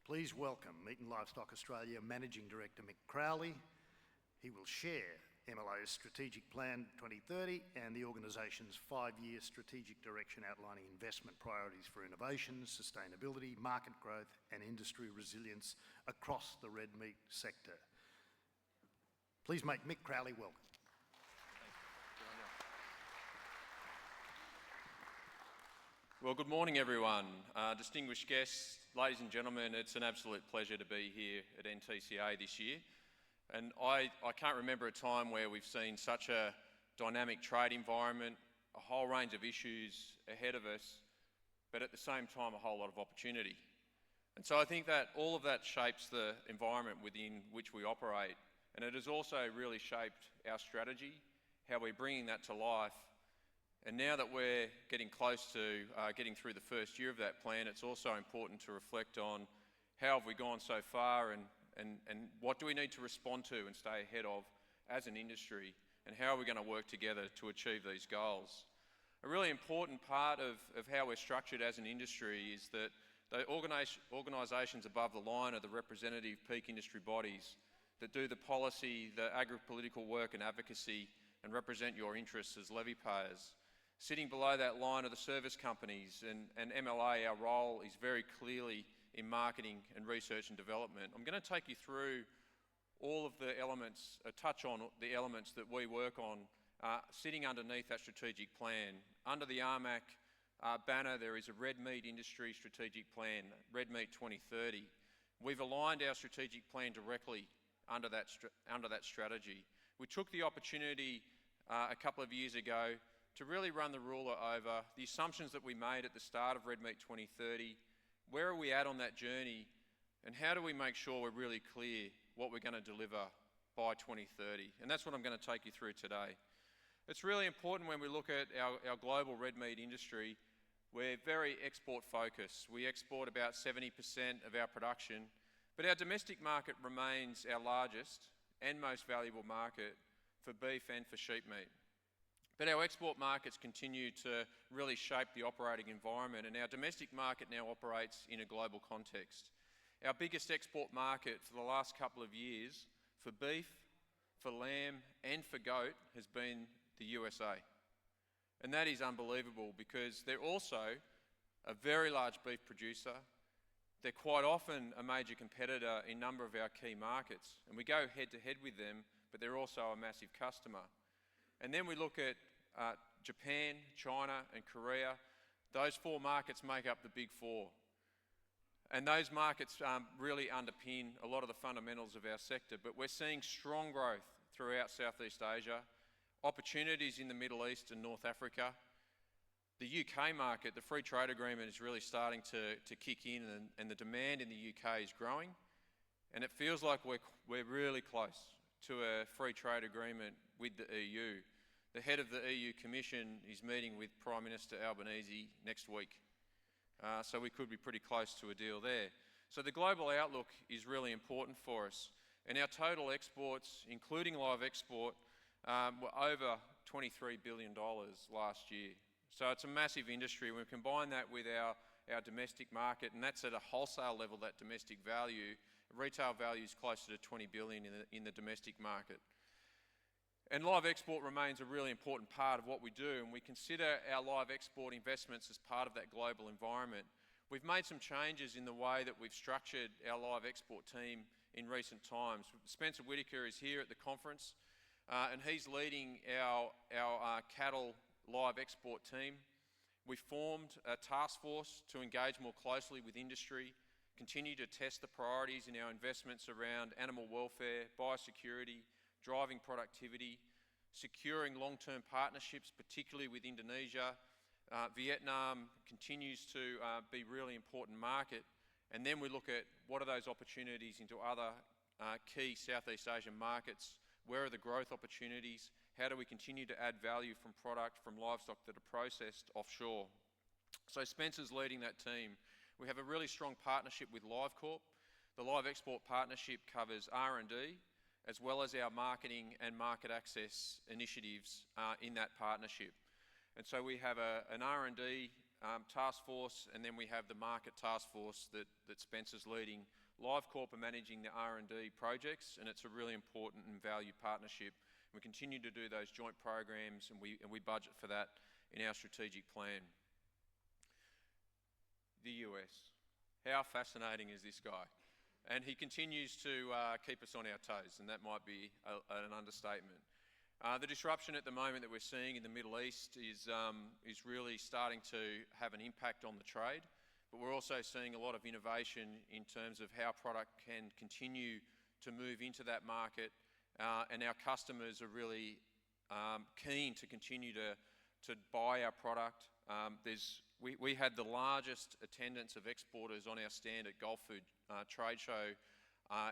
Please welcome Meat and Livestock Australia Managing Director Mick Crowley. He will share MLA's Strategic Plan 2030 and the organisation's 5-year strategic direction outlining investment priorities for innovation, sustainability, market growth and industry resilience across the red meat sector. Please make Mick Crowley welcome. Well, good morning everyone. Distinguished guests, ladies and gentlemen, it's an absolute pleasure to be here at NTCA this year. And I can't remember a time where we've seen such a dynamic trade environment, a whole range of issues ahead of us, but at the same time a whole lot of opportunity. And so I think that all of that shapes the environment within which we operate, and it has also really shaped our strategy, how we're bringing that to life. And now that we're getting close to getting through the first year of that plan, it's also important to reflect on how have we gone so far and what do we need to respond to and stay ahead of as an industry, and how are we going to work together to achieve these goals. A really important part of how we're structured as an industry is that the organisations above the line are the representative peak industry bodies that do the policy, the agri-political work and advocacy and represent your interests as levy payers. Sitting below that line are the service companies, and MLA, our role is very clearly in marketing and research and development. I'm going to take you through all of the elements, touch on the elements that we work on sitting underneath that strategic plan. Under the RMAC banner there is a Red Meat Industry Strategic Plan, Red Meat 2030. We've aligned our strategic plan directly under that strategy. We took the opportunity a couple of years ago to really run the ruler over the assumptions that we made at the start of Red Meat 2030, where are we at on that journey, and how do we make sure we're really clear what we're going to deliver by 2030. And that's what I'm going to take you through today. It's really important when we look at our global red meat industry, we're very export focused. We export about 70% of our production, but our domestic market remains our largest and most valuable market for beef and for sheep meat. But our export markets continue to really shape the operating environment, and our domestic market now operates in a global context. Our biggest export market for the last couple of years for beef, for lamb and for goat has been the USA. And that is unbelievable because they're also a very large beef producer. They're quite often a major competitor in a number of our key markets, and we go head to head with them, but they're also a massive customer. And then we look at Japan, China and Korea. Those 4 markets make up the big 4. And those markets really underpin a lot of the fundamentals of our sector. But we're seeing strong growth throughout Southeast Asia, opportunities in the Middle East and North Africa. The UK market, the free trade agreement is really starting to kick in, and the demand in the UK is growing. And it feels like we're really close to a free trade agreement with the EU. The head of the EU Commission is meeting with Prime Minister Albanese next week. So we could be pretty close to a deal there. So the global outlook is really important for us. And our total exports, including live export, were over $23 billion last year. So it's a massive industry. We combine that with our domestic market, and that's at a wholesale level, that domestic value. Retail value is closer to $20 billion in the domestic market. And live export remains a really important part of what we do, and we consider our live export investments as part of that global environment. We've made some changes in the way that we've structured our live export team in recent times. Spencer Whitaker is here at the conference, and he's leading our cattle live export team. We formed a task force to engage more closely with industry, continue to test the priorities in our investments around animal welfare, biosecurity, driving productivity, securing long-term partnerships, particularly with Indonesia. Vietnam continues to be a really important market. And then we look at what are those opportunities into other key Southeast Asian markets. Where are the growth opportunities? How do we continue to add value from product from livestock that are processed offshore? So Spencer's leading that team. We have a really strong partnership with LiveCorp. The Live Export Partnership covers R&D, as well as our marketing and market access initiatives in that partnership. And so we have an R&D task force, and then we have the market task force that Spencer's leading. Livecorp are managing the R&D projects, and it's a really important and valued partnership. We continue to do those joint programs, and we budget for that in our strategic plan. The US. How fascinating is this guy? And he continues to keep us on our toes, and that might be an understatement. The disruption at the moment that we're seeing in the Middle East is really starting to have an impact on the trade, but we're also seeing a lot of innovation in terms of how product can continue to move into that market, and our customers are really keen to continue to buy our product. We had the largest attendance of exporters on our stand at Gulfood trade show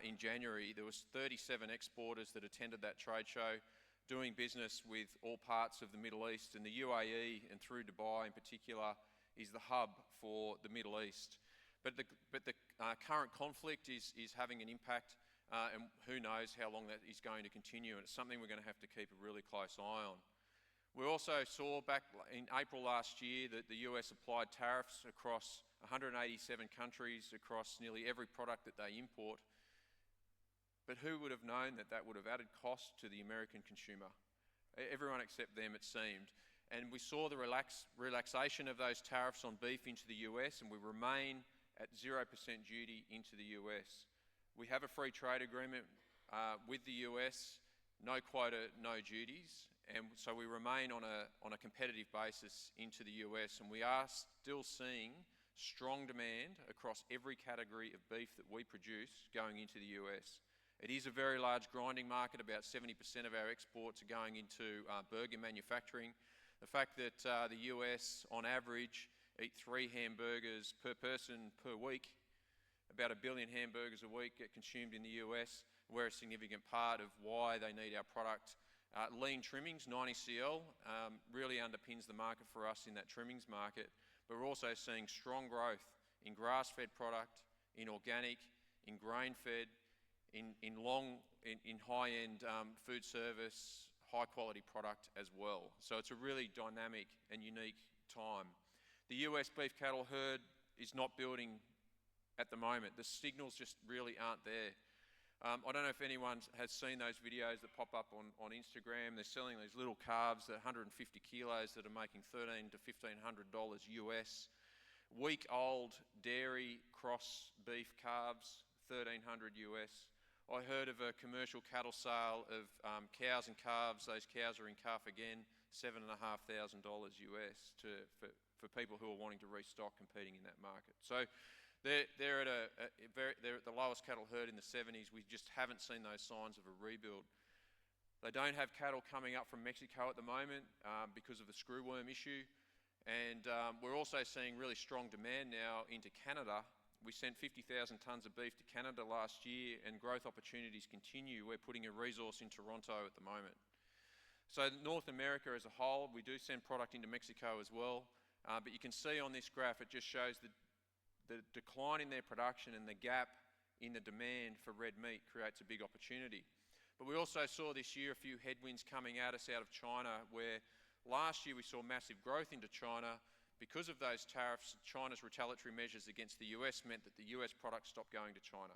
in January. There was 37 exporters that attended that trade show, doing business with all parts of the Middle East, and the UAE and through Dubai in particular is the hub for the Middle East. But the current conflict is having an impact, and who knows how long that is going to continue, and it's something we're going to have to keep a really close eye on. We also saw back in April last year that the US applied tariffs across 187 countries, across nearly every product that they import. But who would have known that that would have added cost to the American consumer? Everyone except them, it seemed. And we saw the relaxation of those tariffs on beef into the US, and we remain at 0% duty into the US. We have a free trade agreement with the US, no quota, no duties, and so we remain on a competitive basis into the US, and we are still seeing strong demand across every category of beef that we produce going into the US. It is a very large grinding market. About 70% of our exports are going into burger manufacturing. The fact that the US, on average, eat 3 hamburgers per person per week, about 1 billion hamburgers a week get consumed in the US. We're a significant part of why they need our product. Lean trimmings, 90 CL, really underpins the market for us in that trimmings market. But we're also seeing strong growth in grass-fed product, in organic, in grain-fed, in high-end food service, high-quality product as well. So it's a really dynamic and unique time. The US beef cattle herd is not building at the moment. The signals just really aren't there. I don't know if anyone has seen those videos that pop up on Instagram. They're selling these little calves that are 150 kilos that are making $1,300 to $1,500 US. Week-old dairy cross beef calves, $1,300 US. I heard of a commercial cattle sale of cows and calves. Those cows are in calf again, $7,500 US for people who are wanting to restock competing in that market. So they're at the lowest cattle herd in the 70s. We just haven't seen those signs of a rebuild. They don't have cattle coming up from Mexico at the moment because of the screwworm issue. And we're also seeing really strong demand now into Canada. We sent 50,000 tonnes of beef to Canada last year, and growth opportunities continue. We're putting a resource in Toronto at the moment. So North America as a whole, we do send product into Mexico as well. But you can see on this graph, it just shows the decline in their production, and the gap in the demand for red meat creates a big opportunity. But we also saw this year a few headwinds coming at us out of China, where last year we saw massive growth into China. Because of those tariffs, China's retaliatory measures against the US meant that the US product stopped going to China.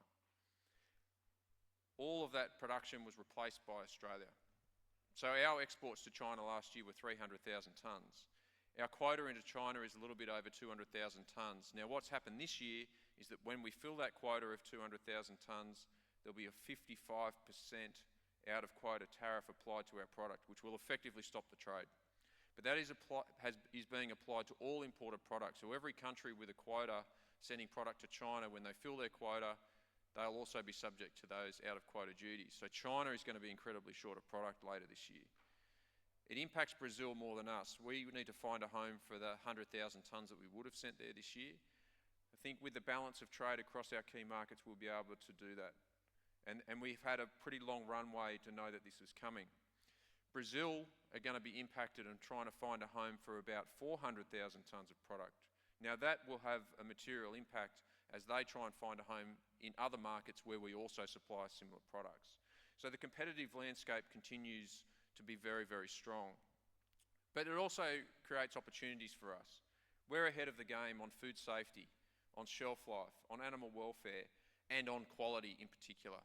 All of that production was replaced by Australia. So our exports to China last year were 300,000 tonnes. Our quota into China is a little bit over 200,000 tonnes. Now what's happened this year is that when we fill that quota of 200,000 tonnes, there'll be a 55% out of quota tariff applied to our product, which will effectively stop the trade. But that is being applied to all imported products. So every country with a quota sending product to China, when they fill their quota, they'll also be subject to those out of quota duties. So China is going to be incredibly short of product later this year. It impacts Brazil more than us. We need to find a home for the 100,000 tonnes that we would have sent there this year. I think with the balance of trade across our key markets, we'll be able to do that. And we've had a pretty long runway to know that this is coming. Brazil are going to be impacted and trying to find a home for about 400,000 tonnes of product. Now that will have a material impact as they try and find a home in other markets where we also supply similar products. So the competitive landscape continues to be very, very strong. But it also creates opportunities for us. We're ahead of the game on food safety, on shelf life, on animal welfare, and on quality in particular.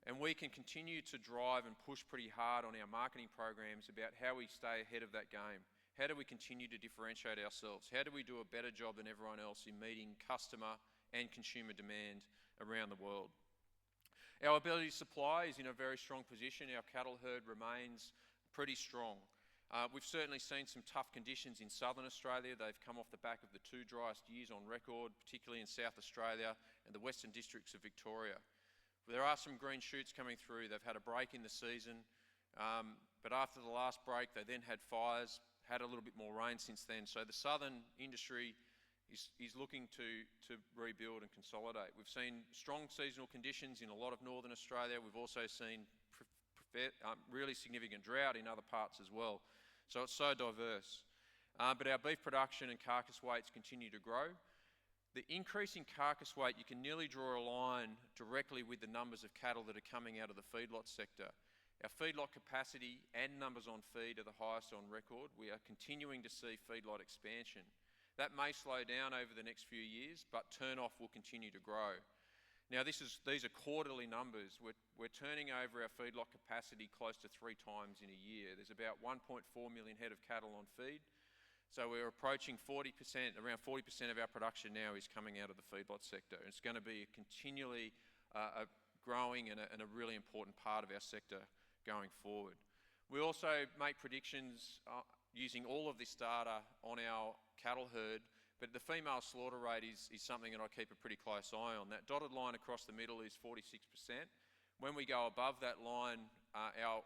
And we can continue to drive and push pretty hard on our marketing programs about how we stay ahead of that game. How do we continue to differentiate ourselves? How do we do a better job than everyone else in meeting customer and consumer demand around the world? Our ability to supply is in a very strong position. Our cattle herd remains pretty strong. We've certainly seen some tough conditions in southern Australia. They've come off the back of the 2 driest years on record, particularly in South Australia and the western districts of Victoria. There are some green shoots coming through. They've had a break in the season, but after the last break, they then had fires, had a little bit more rain since then. So the southern industry is looking to rebuild and consolidate. We've seen strong seasonal conditions in a lot of northern Australia. We've also seen really significant drought in other parts as well. So it's so diverse. But our beef production and carcass weights continue to grow. The increase in carcass weight, you can nearly draw a line directly with the numbers of cattle that are coming out of the feedlot sector. Our feedlot capacity and numbers on feed are the highest on record. We are continuing to see feedlot expansion. That may slow down over the next few years, but turn-off will continue to grow. Now, these are quarterly numbers. We're turning over our feedlot capacity close to 3 times in a year. There's about 1.4 million head of cattle on feed. So we're approaching 40%, around 40% of our production now is coming out of the feedlot sector. It's going to be a continually growing and a really important part of our sector going forward. We also make predictions using all of this data on our cattle herd, but the female slaughter rate is something that I keep a pretty close eye on. That dotted line across the middle is 46%. When we go above that line, our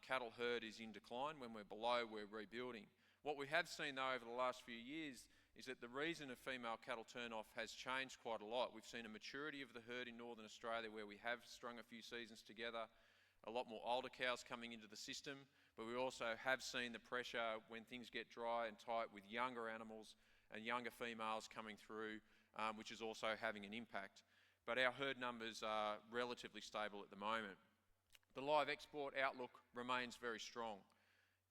cattle herd is in decline. When we're below, we're rebuilding. What we have seen, though, over the last few years is that the reason of female cattle turn-off has changed quite a lot. We've seen a maturity of the herd in northern Australia where we have strung a few seasons together, a lot more older cows coming into the system, but we also have seen the pressure when things get dry and tight with younger animals and younger females coming through, which is also having an impact. But our herd numbers are relatively stable at the moment. The live export outlook remains very strong.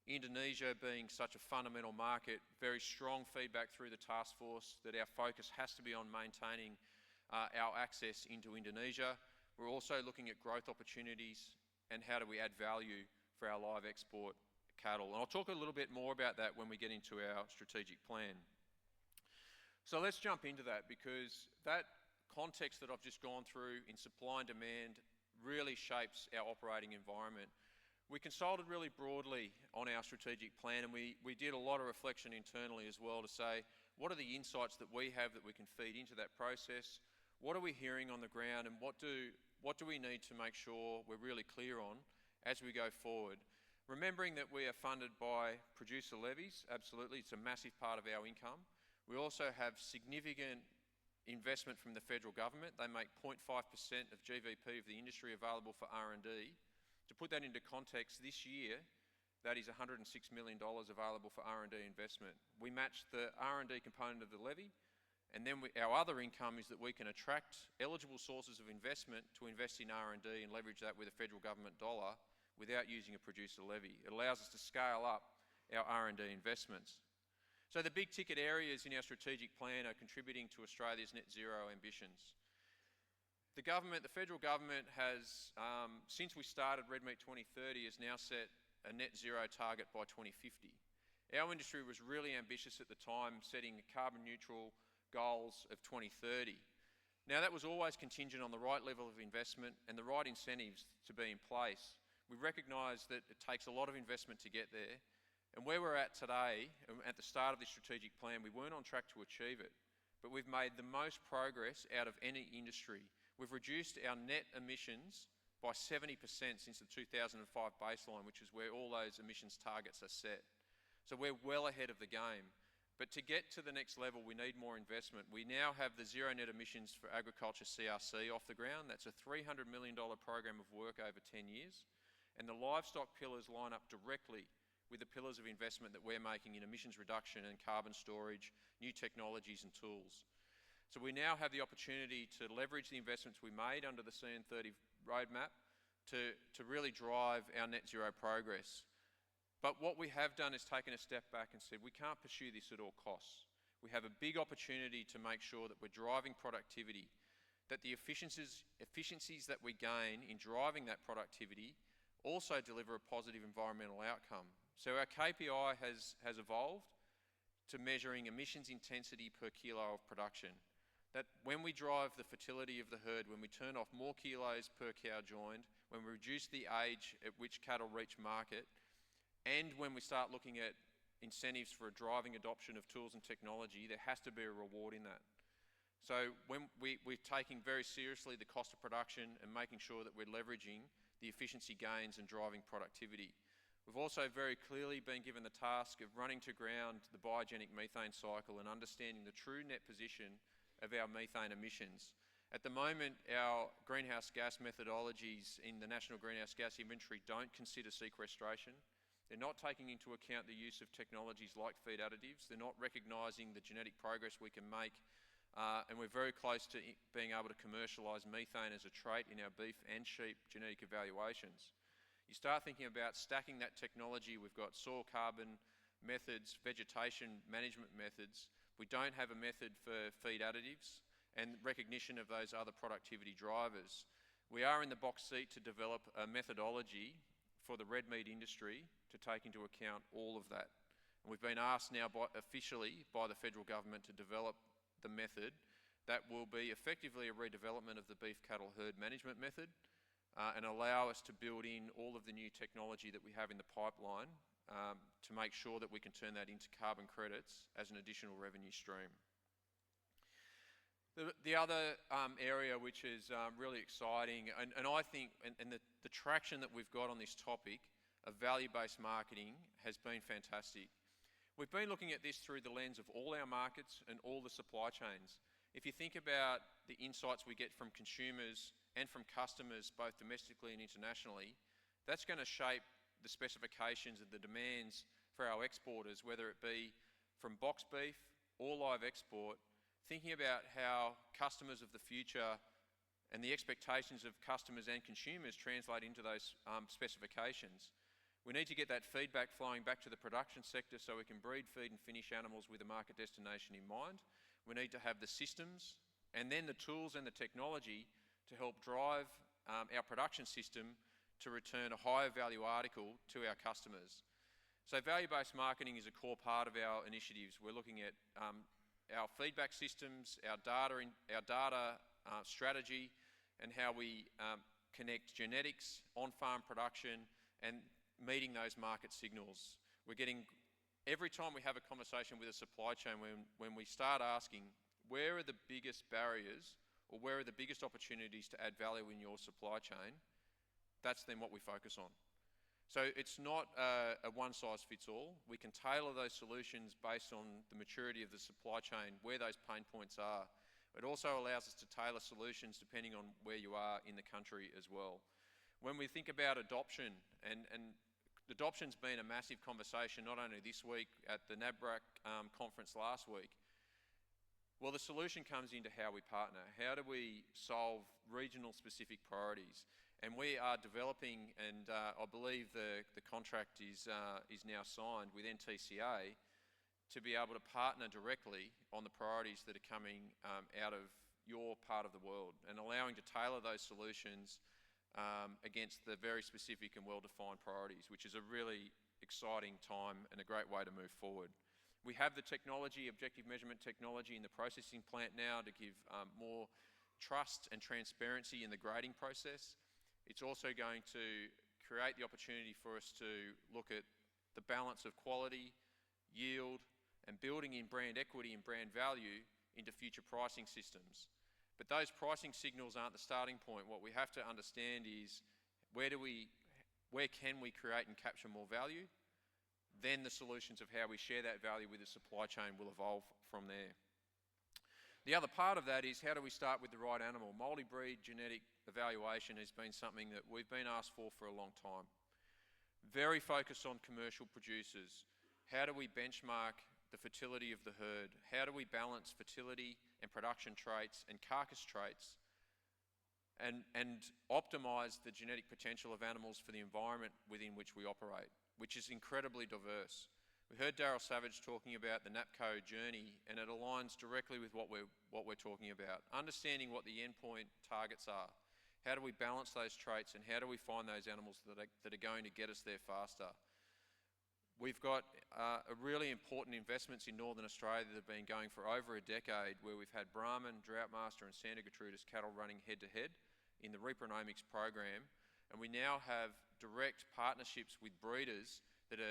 Indonesia being such a fundamental market, very strong feedback through the task force that our focus has to be on maintaining our access into Indonesia. We're also looking at growth opportunities and how do we add value for our live export cattle. And I'll talk a little bit more about that when we get into our strategic plan. So let's jump into that, because that context that I've just gone through in supply and demand really shapes our operating environment. We consulted really broadly on our strategic plan, and we did a lot of reflection internally as well to say, what are the insights that we have that we can feed into that process? What are we hearing on the ground, and what do we need to make sure we're really clear on as we go forward? Remembering that we are funded by producer levies, absolutely, it's a massive part of our income. We also have significant investment from the federal government. They make 0.5% of GVP of the industry available for R&D. To put that into context, this year, that is $106 million available for R&D investment. We match the R&D component of the levy, and then our other income is that we can attract eligible sources of investment to invest in R&D and leverage that with a federal government dollar without using a producer levy. It allows us to scale up our R&D investments. So the big ticket areas in our strategic plan are contributing to Australia's net zero ambitions. The federal government has, since we started Red Meat 2030, has now set a net zero target by 2050. Our industry was really ambitious at the time, setting carbon neutral goals of 2030. Now, that was always contingent on the right level of investment and the right incentives to be in place. We recognise that it takes a lot of investment to get there, and where we're at today, at the start of this strategic plan, we weren't on track to achieve it, but we've made the most progress out of any industry. We've reduced our net emissions by 70% since the 2005 baseline, which is where all those emissions targets are set. So we're well ahead of the game. But to get to the next level, we need more investment. We now have the zero net emissions for agriculture CRC off the ground. That's a $300 million program of work over 10 years. And the livestock pillars line up directly with the pillars of investment that we're making in emissions reduction and carbon storage, new technologies and tools. So we now have the opportunity to leverage the investments we made under the CN30 roadmap to really drive our net zero progress. But what we have done is taken a step back and said we can't pursue this at all costs. We have a big opportunity to make sure that we're driving productivity, that the efficiencies that we gain in driving that productivity also deliver a positive environmental outcome. So our KPI has evolved to measuring emissions intensity per kilo of production. That when we drive the fertility of the herd, when we turn off more kilos per cow joined, when we reduce the age at which cattle reach market, and when we start looking at incentives for a driving adoption of tools and technology, there has to be a reward in that. So when we're taking very seriously the cost of production and making sure that we're leveraging the efficiency gains and driving productivity. We've also very clearly been given the task of running to ground the biogenic methane cycle and understanding the true net position of our methane emissions. At the moment, our greenhouse gas methodologies in the National Greenhouse Gas Inventory don't consider sequestration. They're not taking into account the use of technologies like feed additives. They're not recognising the genetic progress we can make, and we're very close to being able to commercialise methane as a trait in our beef and sheep genetic evaluations. You start thinking about stacking that technology. We've got soil carbon methods, vegetation management methods. We don't have a method for feed additives and recognition of those other productivity drivers. We are in the box seat to develop a methodology for the red meat industry to take into account all of that. And we've been asked now officially by the federal government to develop the method that will be effectively a redevelopment of the beef cattle herd management method and allow us to build in all of the new technology that we have in the pipeline to make sure that we can turn that into carbon credits as an additional revenue stream. The other area which is really exciting, and I think, and the traction that we've got on this topic of value-based marketing has been fantastic. We've been looking at this through the lens of all our markets and all the supply chains. If you think about the insights we get from consumers and from customers, both domestically and internationally, that's going to shape the specifications and the demands for our exporters, whether it be from box beef or live export. Thinking about how customers of the future and the expectations of customers and consumers translate into those specifications. We need to get that feedback flowing back to the production sector so we can breed, feed and finish animals with a market destination in mind. We need to have the systems and then the tools and the technology to help drive our production system to return a higher value article to our customers. So value-based marketing is a core part of our initiatives. We're looking at our feedback systems, our data strategy, and how we connect genetics, on-farm production, and meeting those market signals. We're getting, every time we have a conversation with a supply chain, when we start asking, where are the biggest barriers or where are the biggest opportunities to add value in your supply chain, that's then what we focus on. So it's not a one-size-fits-all. We can tailor those solutions based on the maturity of the supply chain, where those pain points are. It also allows us to tailor solutions depending on where you are in the country as well. When we think about adoption, and adoption's been a massive conversation, not only this week at the NABRAC conference last week. Well, the solution comes into how we partner. How do we solve regional specific priorities? And we are developing, and I believe the contract is now signed with NTCA to be able to partner directly on the priorities that are coming out of your part of the world and allowing to tailor those solutions against the very specific and well-defined priorities, which is a really exciting time and a great way to move forward. We have the technology, objective measurement technology in the processing plant now to give more trust and transparency in the grading process. It's also going to create the opportunity for us to look at the balance of quality, yield, and building in brand equity and brand value into future pricing systems. But those pricing signals aren't the starting point. What we have to understand is where can we create and capture more value? Then the solutions of how we share that value with the supply chain will evolve from there. The other part of that is how do we start with the right animal? Multi-breed genetic evaluation has been something that we've been asked for a long time. Very focused on commercial producers. How do we benchmark the fertility of the herd? How do we balance fertility and production traits and carcass traits and optimise the genetic potential of animals for the environment within which we operate? which is incredibly diverse. We heard Daryl Savage talking about the NAPCO journey, and it aligns directly with what we're talking about. Understanding what the endpoint targets are. How do we balance those traits, and how do we find those animals that are going to get us there faster? We've got a really important investments in Northern Australia that have been going for over a decade, where we've had Brahman, Droughtmaster and Santa Gertrudis cattle running head to head in the Repronomics program, and we now have direct partnerships with breeders that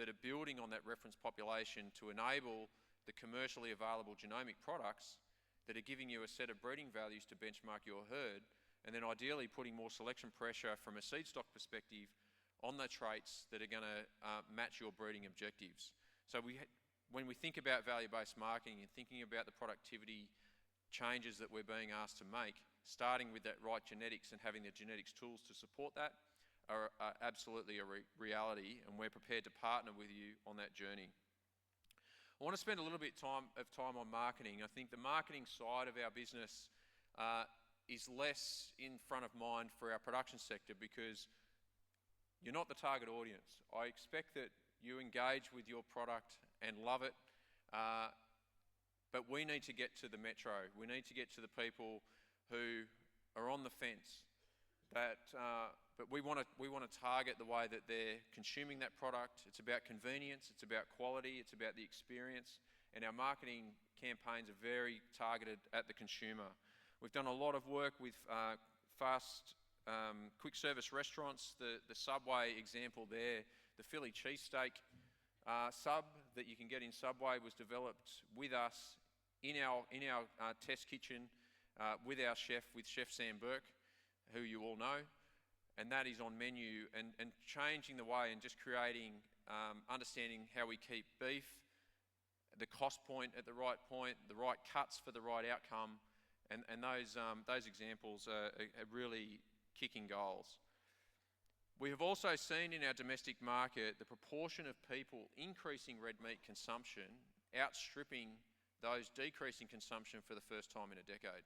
are building on that reference population to enable the commercially available genomic products that are giving you a set of breeding values to benchmark your herd, and then ideally putting more selection pressure from a seed stock perspective on the traits that are going to match your breeding objectives. So when we think about value-based marketing and thinking about the productivity changes that we're being asked to make, starting with that right genetics and having the genetics tools to support that are absolutely a reality, and we're prepared to partner with you on that journey. I want to spend a little bit of time on marketing. I think the marketing side of our business is less in front of mind for our production sector because you're not the target audience. I expect that you engage with your product and love it, but we need to get to the metro. We need to get to the people who are on the fence. But we want to target the way that they're consuming that product. It's about convenience, it's about quality, it's about the experience, and our marketing campaigns are very targeted at the consumer. We've done a lot of work with fast quick service restaurants. The Subway example there, the Philly cheesesteak sub that you can get in Subway was developed with us in our test kitchen with our chef, with Chef Sam Burke, who you all know, and that is on menu, and changing the way and just creating, understanding how we keep beef, the cost point at the right point, the right cuts for the right outcome, and those examples are really kicking goals. We have also seen in our domestic market the proportion of people increasing red meat consumption outstripping those decreasing consumption for the first time in a decade.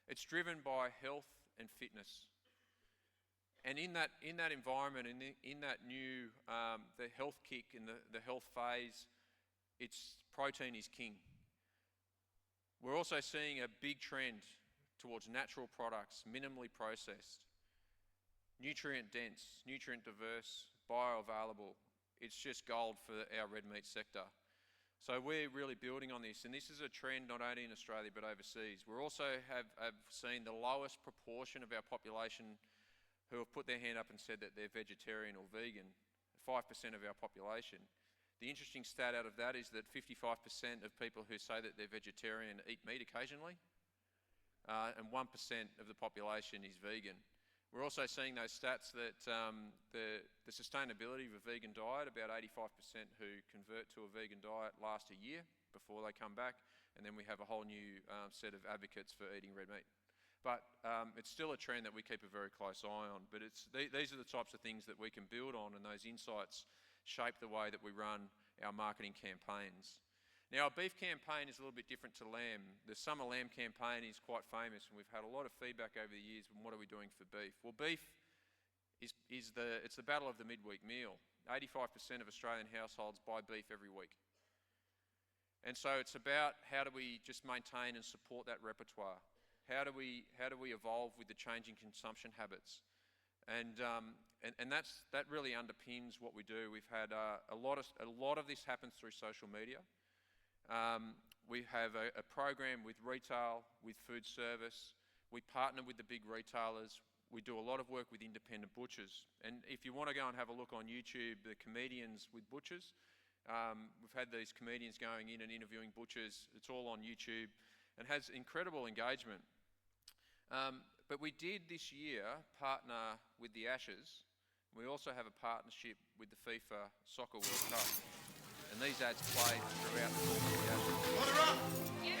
It's driven by health and fitness. And in that environment, in that new, the health kick and the health phase, it's protein is king. We're also seeing a big trend towards natural products, minimally processed, nutrient dense, nutrient diverse, bioavailable. It's just gold for our red meat sector. So we're really building on this, and this is a trend not only in Australia but overseas. We also have seen the lowest proportion of our population who have put their hand up and said that they're vegetarian or vegan, 5% of our population. The interesting stat out of that is that 55% of people who say that they're vegetarian eat meat occasionally, and 1% of the population is vegan. We're also seeing those stats that the sustainability of a vegan diet, about 85% who convert to a vegan diet last a year before they come back, and then we have a whole new set of advocates for eating red meat. But it's still a trend that we keep a very close eye on, but these are the types of things that we can build on, and those insights shape the way that we run our marketing campaigns. Now, our beef campaign is a little bit different to lamb. The summer lamb campaign is quite famous, and we've had a lot of feedback over the years on what are we doing for beef. Well, beef it's the battle of the midweek meal. 85% of Australian households buy beef every week. And so it's about how do we just maintain and support that repertoire? How do we evolve with the changing consumption habits? And that really underpins what we do. We've had a lot of this happens through social media. We have a program with retail, with food service. We partner with the big retailers. We do a lot of work with independent butchers. And if you want to go and have a look on YouTube, the comedians with butchers, we've had these comedians going in and interviewing butchers. It's all on YouTube and has incredible engagement. But we did this year partner with the Ashes. We also have a partnership with the FIFA Soccer World Cup. And these ads play throughout the course of the Ashes. Order up! Yes.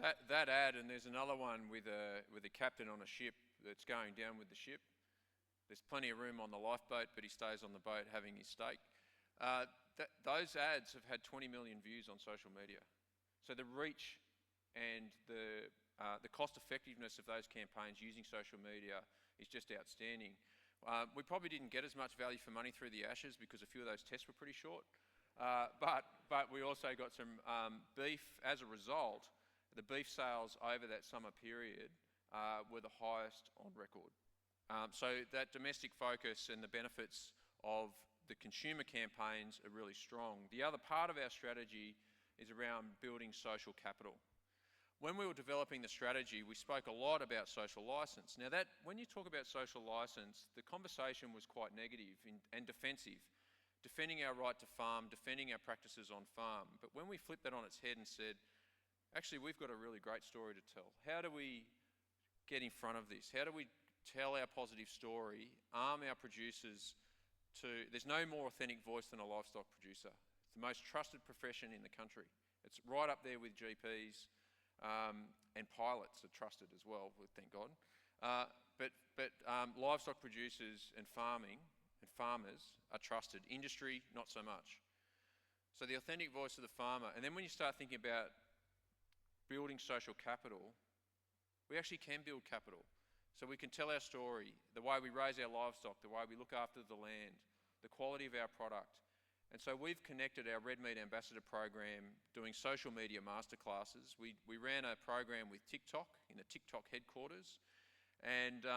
That ad, and there's another one with a captain on a ship that's going down with the ship. There's plenty of room on the lifeboat, but he stays on the boat having his steak. Those ads have had 20 million views on social media. So the reach and the cost effectiveness of those campaigns using social media is just outstanding. We probably didn't get as much value for money through the Ashes because a few of those tests were pretty short. But we also got some beef as a result. The beef sales over that summer period were the highest on record. So that domestic focus and the benefits of the consumer campaigns are really strong. The other part of our strategy is around building social capital. When we were developing the strategy, we spoke a lot about social license. Now when you talk about social license, the conversation was quite negative and defensive, defending our right to farm, defending our practices on farm. But when we flipped that on its head and said, actually, we've got a really great story to tell. How do we get in front of this? How do we tell our positive story, arm our producers there's no more authentic voice than a livestock producer. It's the most trusted profession in the country. It's right up there with GPs, and pilots are trusted as well, thank God. But livestock producers and farmers are trusted. Industry, not so much. So the authentic voice of the farmer. And then when you start thinking about building social capital, we actually can build capital. So we can tell our story, the way we raise our livestock, the way we look after the land, the quality of our product. And so we've connected our Red Meat Ambassador program doing social media masterclasses. We ran a program with TikTok in the TikTok headquarters and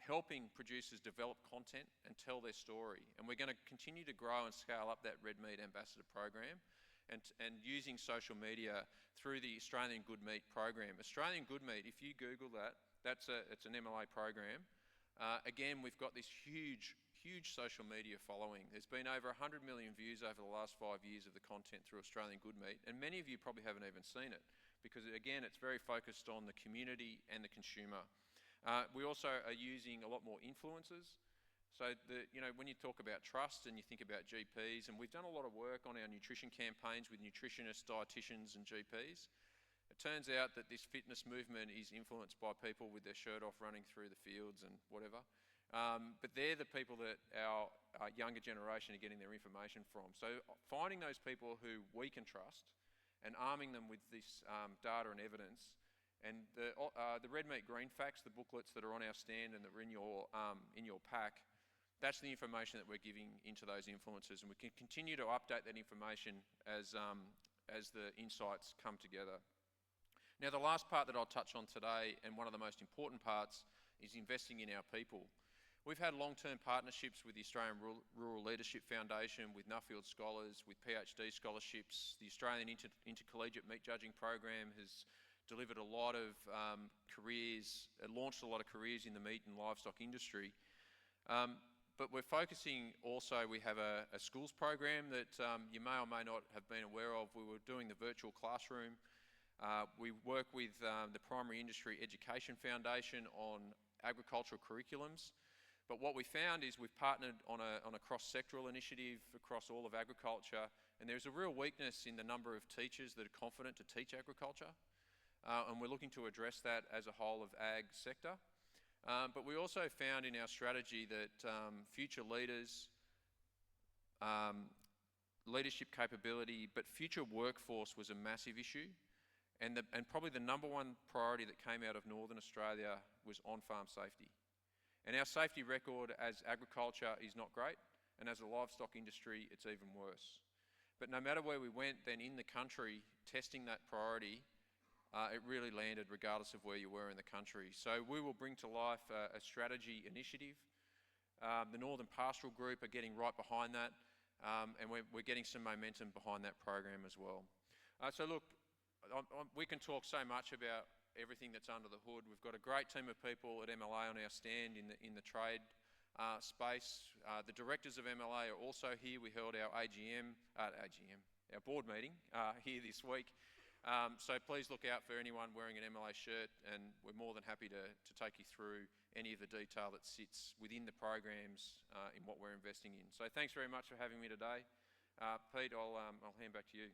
helping producers develop content and tell their story. And we're going to continue to grow and scale up that Red Meat Ambassador program and using social media through the Australian Good Meat program. Australian Good Meat, if you Google that, it's an MLA program. Again, we've got this huge social media following. There's been over 100 million views over the last 5 years of the content through Australian Good Meat, and many of you probably haven't even seen it because, again, it's very focused on the community and the consumer. We also are using a lot more influencers. So, when you talk about trust and you think about GPs, and we've done a lot of work on our nutrition campaigns with nutritionists, dietitians and GPs, it turns out that this fitness movement is influenced by people with their shirt off running through the fields and whatever. But they're the people that our younger generation are getting their information from. So finding those people who we can trust and arming them with this data and evidence. And the Red Meat Green Facts, the booklets that are on our stand and that are in your pack, that's the information that we're giving into those influencers, and we can continue to update that information as the insights come together. Now, the last part that I'll touch on today, and one of the most important parts, is investing in our people. We've had long-term partnerships with the Australian Rural Leadership Foundation, with Nuffield Scholars, with PhD scholarships. The Australian Intercollegiate Meat Judging Program has delivered a lot of careers, launched a lot of careers in the meat and livestock industry. But we're focusing also, we have a schools program that you may or may not have been aware of. We were doing the virtual classroom. We work with the Primary Industry Education Foundation on agricultural curriculums. But what we found is we've partnered on a cross-sectoral initiative across all of agriculture, and there's a real weakness in the number of teachers that are confident to teach agriculture. And we're looking to address that as a whole of ag sector. But we also found in our strategy that future leaders, leadership capability, but future workforce was a massive issue. And probably the number one priority that came out of Northern Australia was on-farm safety. And our safety record as agriculture is not great, and as a livestock industry, it's even worse. But no matter where we went then in the country, testing that priority, it really landed regardless of where you were in the country. So we will bring to life a strategy initiative. The Northern Pastoral Group are getting right behind that, and we're getting some momentum behind that program as well. So look, we can talk so much about everything that's under the hood. We've got a great team of people at MLA on our stand in the trade space. The directors of MLA are also here. We held our our board meeting here this week. So please look out for anyone wearing an MLA shirt, and we're more than happy to take you through any of the detail that sits within the programs in what we're investing in. So thanks very much for having me today. Pete, I'll hand back to you.